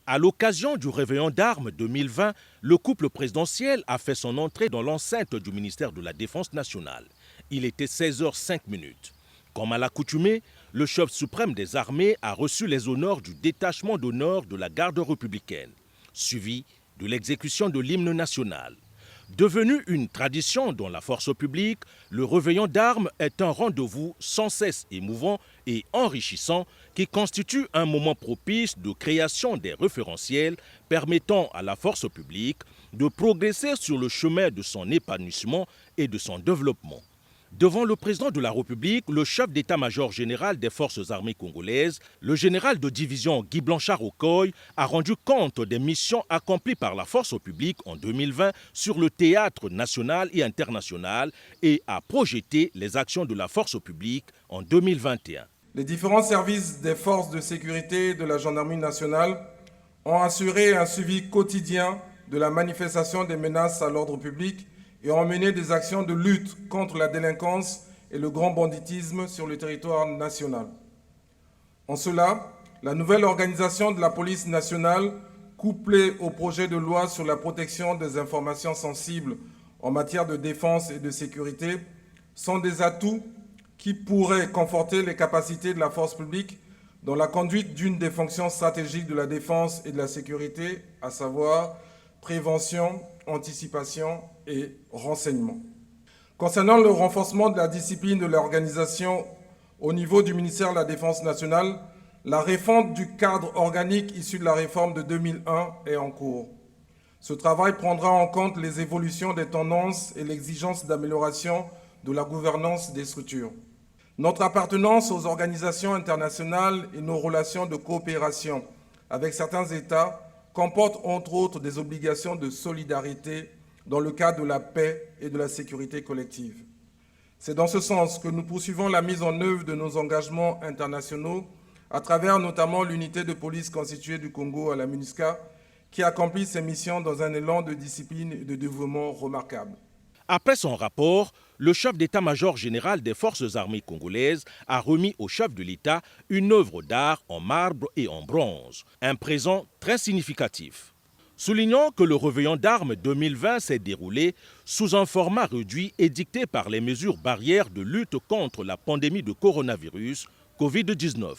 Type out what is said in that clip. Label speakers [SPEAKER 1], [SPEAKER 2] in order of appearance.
[SPEAKER 1] À l'occasion du réveillon d'armes 2020, le couple présidentiel a fait son entrée dans l'enceinte du ministère de la Défense nationale. Il était 16h05. Comme à l'accoutumée, le chef suprême des armées a reçu les honneurs du détachement d'honneur de la garde républicaine, suivi de l'exécution de l'hymne national. Devenu une tradition dans la force publique, le réveillon d'armes est un rendez-vous sans cesse émouvant et enrichissant qui constitue un moment propice de création des référentiels permettant à la force publique de progresser sur le chemin de son épanouissement et de son développement. Devant le président de la République, le chef d'état-major général des forces armées congolaises, le général de division Guy Blanchard-Okoye, a rendu compte des missions accomplies par la force publique en 2020 sur le théâtre national et international et a projeté les actions de la force publique en 2021.
[SPEAKER 2] Les différents services des forces de sécurité et de la gendarmerie nationale ont assuré un suivi quotidien de la manifestation des menaces à l'ordre public et ont mené des actions de lutte contre la délinquance et le grand banditisme sur le territoire national. En cela, la nouvelle organisation de la police nationale, couplée au projet de loi sur la protection des informations sensibles en matière de défense et de sécurité, sont des atouts qui pourraient conforter les capacités de la force publique dans la conduite d'une des fonctions stratégiques de la défense et de la sécurité, à savoir prévention, anticipation et renseignement. Concernant le renforcement de la discipline de l'organisation au niveau du ministère de la Défense nationale, la refonte du cadre organique issu de la réforme de 2001 est en cours. Ce travail prendra en compte les évolutions des tendances et l'exigence d'amélioration de la gouvernance des structures. Notre appartenance aux organisations internationales et nos relations de coopération avec certains États comportent entre autres des obligations de solidarité dans le cadre de la paix et de la sécurité collective. C'est dans ce sens que nous poursuivons la mise en œuvre de nos engagements internationaux à travers notamment l'unité de police constituée du Congo à la MINUSCA qui accomplit ses missions dans un élan de discipline et de dévouement remarquable.
[SPEAKER 1] Après son rapport, le chef d'état-major général des forces armées congolaises a remis au chef de l'État une œuvre d'art en marbre et en bronze, un présent très significatif. Soulignant que le réveillon d'armes 2020 s'est déroulé sous un format réduit et dicté par les mesures barrières de lutte contre la pandémie de coronavirus Covid-19.